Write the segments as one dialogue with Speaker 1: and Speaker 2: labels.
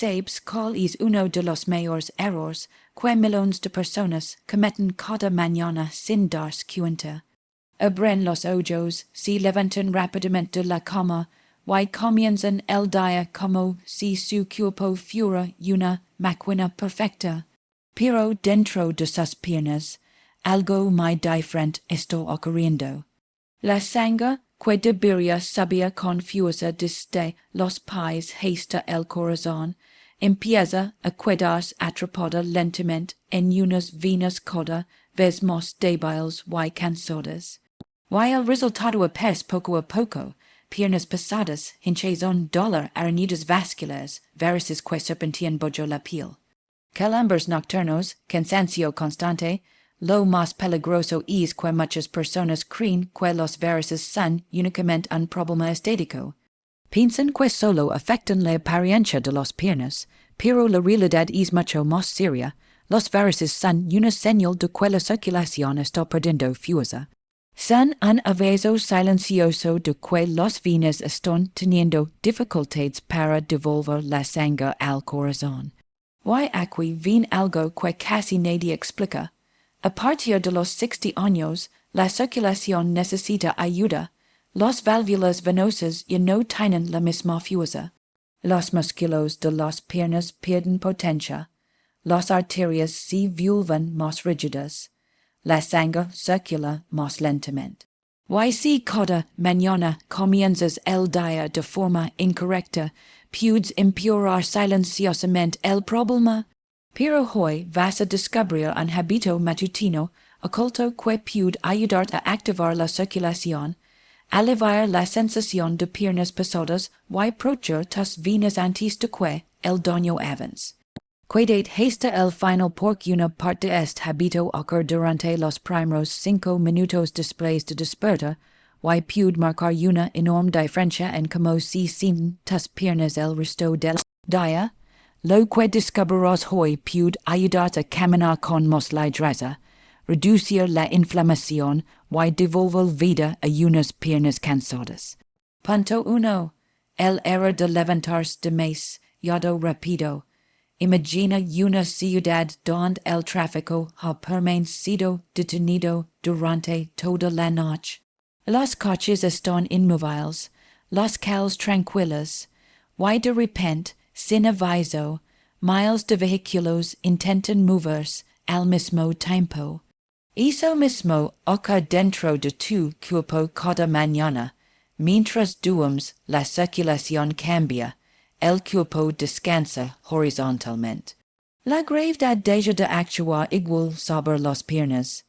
Speaker 1: sabes cuál es uno de los mayores errores que millones de personas cometen cada mañana sin darse cuenta. Abren los ojos, se levantan rápidamente de la cama, y comienzan el día como si su cuerpo fuera una máquina perfecta. Pero dentro de sus piernas, algo muy diferente está ocurriendo. La sangre que debería subir confusa desde los pies hasta el corazón, empieza a quedarse atrapada lentamente en unas venas cada vez más débiles y cansadas. Y el resultado aparece poco a poco: piernas pesadas, hinchazón, dolor, arañidas vasculares, várices que serpentean por la piel. Calambres nocturnos, cansancio constante. Lo más peligroso es que muchas personas creen que los várices son únicamente un problema estético. Piensan que solo afectan la apariencia de las piernas, pero la realidad es mucho más seria. Los várices son una señal de que la circulación está perdiendo fuerza. Son un aviso silencioso de que las venas están teniendo dificultades para devolver la sangre al corazón. Y aquí viene algo que casi nadie explica. A partir de los 60 años, la circulación necesita ayuda. Las válvulas venosas ya no tienen la misma fuerza. Los músculos de las piernas pierden potencia. Las arterias se vuelven más rígidas. La sangre circula más lentamente. Y si cada mañana comienzas el día de forma incorrecta, puedes empeorar silenciosamente el problema. Pero hoy vas a descubrir un hábito matutino oculto que puede ayudar a activar la circulación, aliviar la sensación de piernas pesadas y proteger tus venas antes de que el daño avance. Quédate hasta el final porque una parte de este hábito ocurre durante los primeros 5 minutos después de despertar y puede marcar una enorme diferencia en cómo se sienten tus piernas el resto del día. Lo que descubrirás hoy puede ayudarte a caminar con más ligereza, reducir la inflamación y devolver vida a unas piernas cansadas. Punto 1. El error de levantarse demasiado rápido. Imagina una ciudad donde el tráfico ha permanecido detenido durante toda la noche. Los coches están inmóviles, las calles tranquilas, y de repente, sin aviso, miles de vehículos intentan moverse al mismo tiempo. Eso mismo ocurre dentro de tu cuerpo cada mañana. Mientras duermes, la circulación cambia. El cuerpo descansa horizontalmente. La gravedad deja de actuar igual sobre las piernas.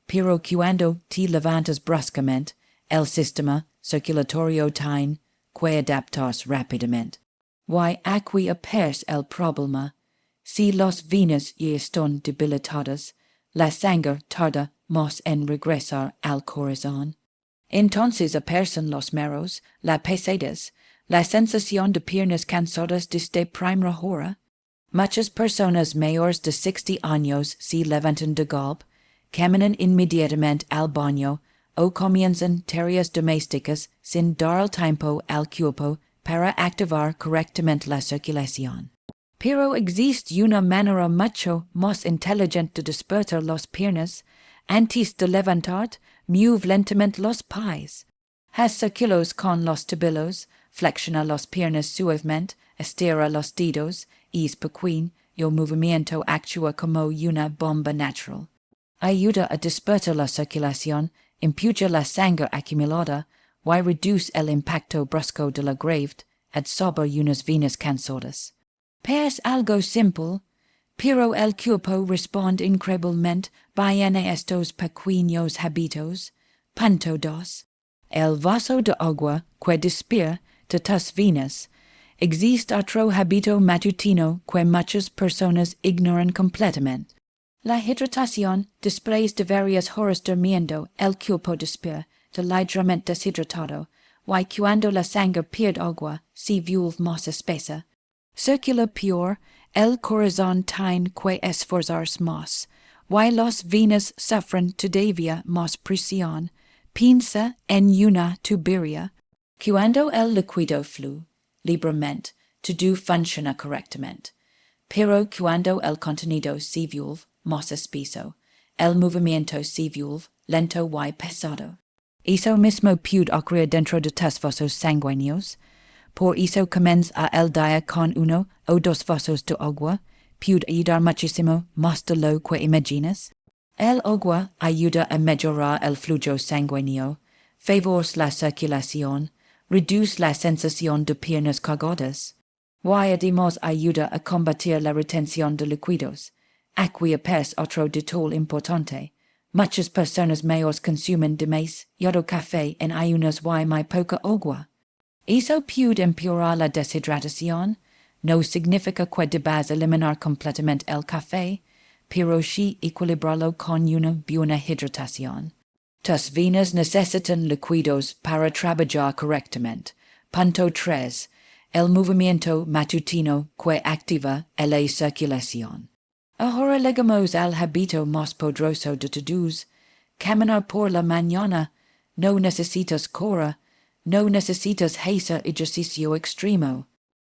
Speaker 1: Pero cuando te levantas bruscamente, el sistema circulatorio tiene que adaptarse rápidamente. Y aquí aparece el problema. Si las venas ya están debilitadas, la sangre tarda más en regresar al corazón. Entonces aparecen los mareos, las pesadas, la sensación de piernas cansadas desde primera hora. Muchas personas mayores de 60 años se levantan de golpe, caminan inmediatamente al baño o comienzan tareas domésticas sin dar el tiempo al cuerpo para activar correctamente la circulación. Pero existe una manera mucho más inteligente de despertar las piernas. Antes de levantarte, mueve lentamente los pies. Haz círculos con los tobillos, flexiona las piernas suavemente, estira los dedos, es pequeño, y el movimiento actúa como una bomba natural. Ayuda a despertar la circulación, empuja la sangre acumulada, y reduce el impacto brusco de la gravedad sobre unas venas cansadas. Parece algo simple, pero el cuerpo responde increíblemente bien a estos pequeños hábitos. Punto 2. El vaso de agua que despierta tus venas. Existe otro hábito matutino que muchas personas ignoran completamente. La hidratación. Después de varias horas durmiendo, el cuerpo despierta ligeramente deshidratado, y cuando la sangre pierde agua, se vuelve más espesa. Circula peor, el corazón tiene que esforzarse más, y las venas sufren todavía más presión. Piensa en una tubería. Cuando el líquido fluye libremente, to do funciona correctamente. Pero cuando el contenido se vuelve más espeso, el movimiento se vuelve lento y pesado. Eso mismo puede ocurrir dentro de tus vasos sanguíneos. Por eso comienza el día con uno o dos vasos de agua, puede ayudar muchísimo más de lo que imaginas. El agua ayuda a mejorar el flujo sanguíneo, favorece la circulación, reduce la sensación de piernas cargadas, y además ayuda a combatir la retención de líquidos. Aquí aparece otro detalle importante. Muchas personas mayores consumen demasiado café en ayunas y muy poca agua. Eso puede empeorar la deshidratación. No significa que debas eliminar completamente el café, pero sí equilibrarlo con una buena hidratación. Tus venas necesitan líquidos para trabajar correctamente. Punto 3. El movimiento matutino que activa la circulación. Ahora llegamos al hábito más poderoso de todos. Caminar por la mañana. No necesitas correr. No necesitas hacer ejercicio extremo.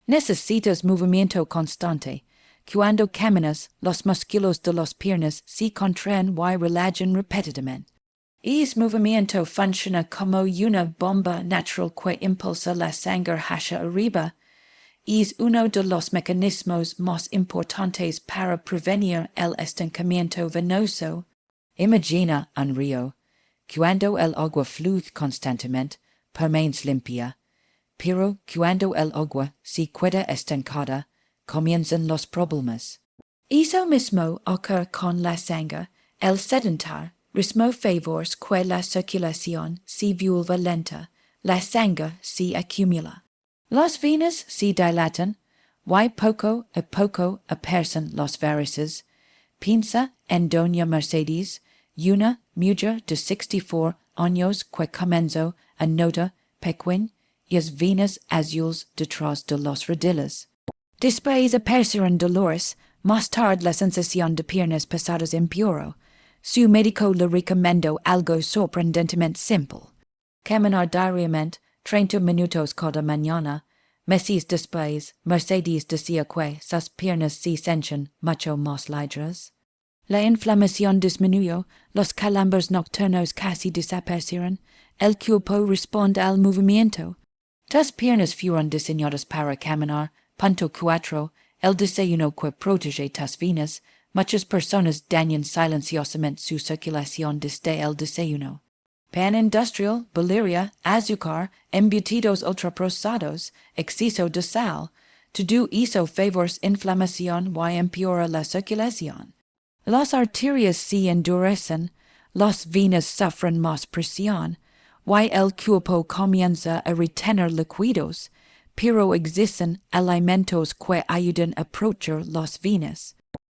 Speaker 1: Necesitas movimiento constante. Cuando caminas, los músculos de las piernas se contraen y relajan repetidamente. Ese movimiento funciona como una bomba natural que impulsa la sangre hacia arriba. Es uno de los mecanismos más importantes para prevenir el estancamiento venoso. Imagina un río. Cuando el agua fluye constantemente, permanece limpia. Pero cuando el agua se queda estancada, comienzan los problemas. Eso mismo ocurre con la sangre. El sedentar ritmo favorece que la circulación se vuelva lenta. La sangre se acumula. Las venas se dilatan, y poco a poco aparecen los várices. Piensa en Doña Mercedes, una mujer de 64 años que comenzó a notar pequeñas venas azules detrás de los rodiles. Después aparecieron dolores, más tarde la sensación de piernas pesadas empeoró. Su médico le recomendó algo sorprendentemente simple. Caminar diariamente 30 minutos cada mañana. Meses después, Mercedes decía que sus piernas se sienten mucho más ligeras. La inflamación disminuyó, los calambres nocturnos casi desaparecieron, el cuerpo responde al movimiento. Tus piernas fueron diseñadas para caminar. Punto 4. El desayuno que protege tus venas. Muchas personas dañan silenciosamente su circulación desde el desayuno. Pan industrial, valeria, azúcar, embutidos ultraprocesados, exceso de sal. Todo eso favorece inflamación y empeora la circulación. Las arterias se endurecen, las venas sufren más presión, y el cuerpo comienza a retener líquidos, pero existen alimentos que ayudan a proteger las venas.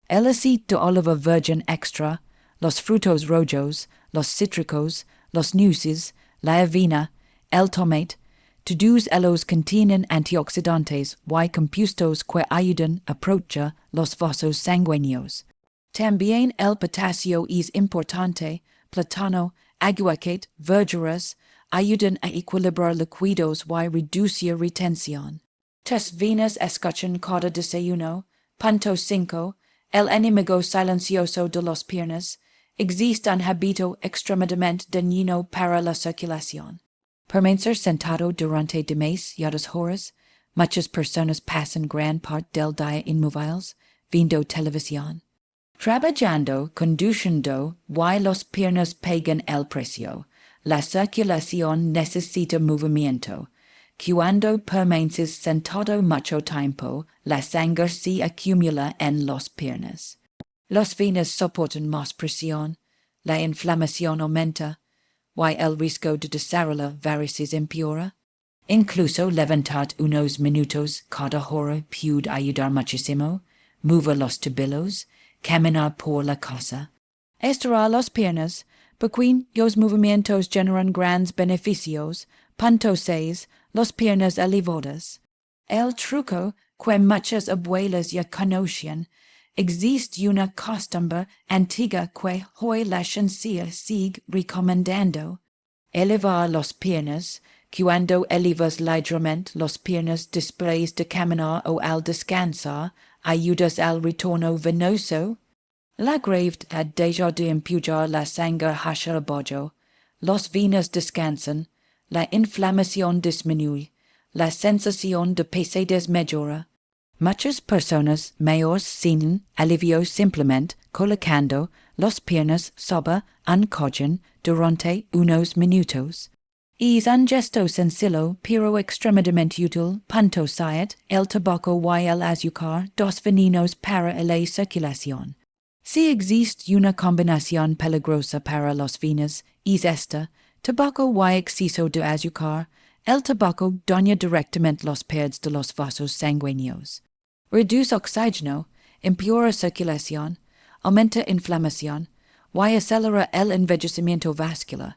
Speaker 1: El aceite de oliva virgen extra, los frutos rojos, los cítricos, los nueces, la avena, el tomate, todos ellos contienen antioxidantes y compuestos que ayudan a proteger los vasos sanguíneos. También el potasio es importante. Plátano, aguacate, verduras ayudan a equilibrar líquidos y reducir retención. Tus venas escuchan cada desayuno. Punto 5. El enemigo silencioso de las piernas. Existe un hábito extremadamente dañino para la circulación. Permanecer sentado durante demasiadas horas. Muchas personas pasan gran parte del día inmóviles, viendo televisión. Trabajando, conduciendo, y las piernas pagan el precio. La circulación necesita movimiento. Cuando permaneces sentado mucho tiempo, la sangre se acumula en las piernas. Las venas soportan más presión, la inflamación aumenta, y el riesgo de desarrollar varices empeora. Incluso levantar unos minutos cada hora puede ayudar muchísimo. Mover los tobillos, caminar por la casa. Estirar las piernas. Pequeños movimientos generan grandes beneficios. Punto 6. Las piernas elevadas. El truco que muchas abuelas ya conocen. Existe una costumbre antigua que hoy la ciencia sigue recomendando. Elevar las piernas, cuando elevas ligeramente las piernas después de caminar o al descansar, ayudas al retorno venoso. La gravedad deja de empujar la sangre hacia el bojo, las venas descansan, la inflamación disminuye, la sensación de pesadas mejora. Muchas personas mayores sienten alivio simplemente colocando las piernas sobre un collón durante unos minutos. Es un gesto sencillo pero extremadamente útil, punto 7, el tabaco y el azúcar, dos venenos para la circulación. Si existe una combinación peligrosa para las venas, es esta: tabaco y exceso de azúcar. El tabaco daña directamente los paredes de los vasos sanguíneos. Reduce oxígeno, empeora circulación, aumenta inflamación, y acelera el envejecimiento vascular.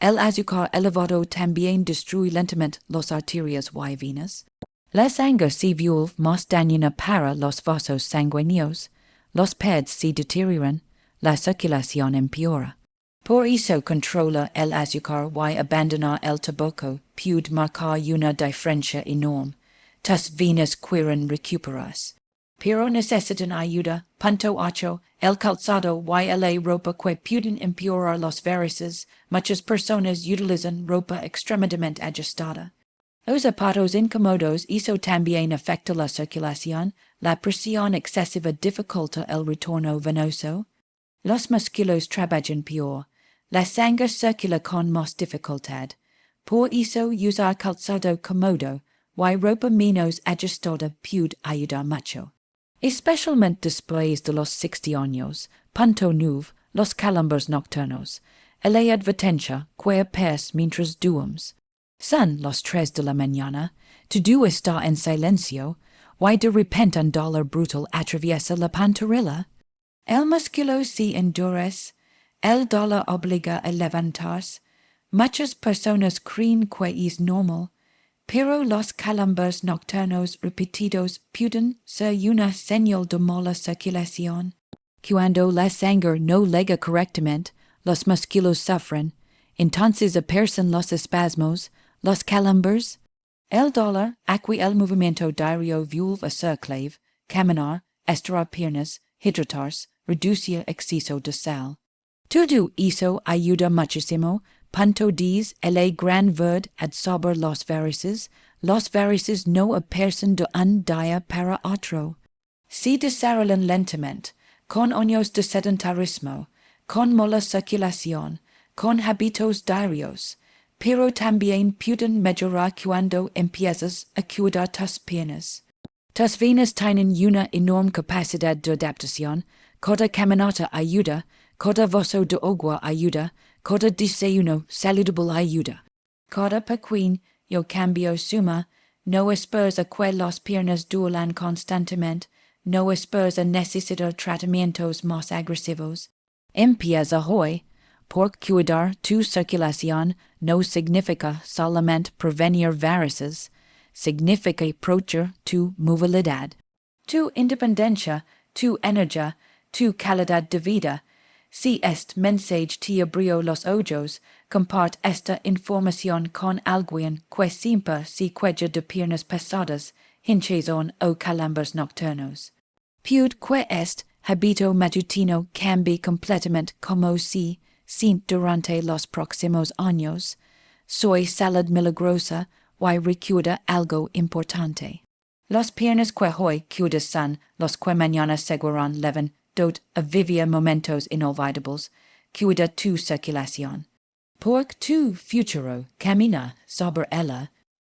Speaker 1: El azúcar elevado también destruye lentamente las arterias y venas. La sangre se vuelve más dañina para los vasos sanguíneos. Los paredes se deterioran, la circulación empeora. Por eso controla el azúcar y abandonar el tabaco puede marcar una diferencia enorme. Tus venas quieren recuperarse, pero necesitan ayuda. Punto 8. El calzado y la ropa que pueden empeorar las varices. Muchas personas utilizan ropa extremadamente ajustada. Los zapatos incómodos, eso también afecta la circulación. La presión excesiva dificulta el retorno venoso. Los músculos trabajan peor. La sangre circula con más dificultad. Por eso usar calzado cómodo y ropa menos ajustada puede ayudar mucho. Especialmente después de los 60 años. Punto 9. Los calambres nocturnos. La advertencia que aparece mientras dormimos. Son las 3 de la mañana, todo está en silencio, y de repente un dolor brutal atraviesa la pantorrilla. El músculo se endurece, el dolor obliga a levantarse. Muchas personas creen que es normal, pero los calambres nocturnos repetidos pueden ser una señal de mala circulación. Cuando la sangre no llega correctamente, los músculos sufren, entonces aparecen los espasmos, los calambres. El dolor, aquí el movimiento diario vuelve a ser clave: caminar, estirar piernas, hidratarse, reducir exceso de sal. Todo eso ayuda muchísimo. Punto 10. El gran verdad sobre las varices. Las varices no aparecen de un día para otro. Se desarrollan lentamente, con años de sedentarismo, con mala circulación, con hábitos diarios, pero también pueden mejorar cuando empiezas a cuidar tus piernas. Tus venas tienen una enorme capacidad de adaptación. Cada caminata ayuda, cada vaso de agua ayuda, cada desayuno saludable ayuda. Cada pequeño cambio suma. No esperes a que las piernas duelan constantemente, no esperes a necesitar tratamientos más agresivos. Empieza hoy. Por cuidar tu circulación no significa solamente prevenir varices, significa proteger tu movilidad, tu independencia, tu energía, tu calidad de vida. Si este mensaje te abrió los ojos, comparte esta información con alguien que siempre se queja de piernas pesadas, hinchazón o calambres nocturnos. Puede que este hábito matutino cambie completamente como si siente durante los próximos años. Soy salud milagrosa y recuerda algo importante. Las piernas que hoy cuidas son las que mañana seguirán leven a vivir momentos inolvidables. Cuida tu circulación, porque tu futuro camina sobre ella.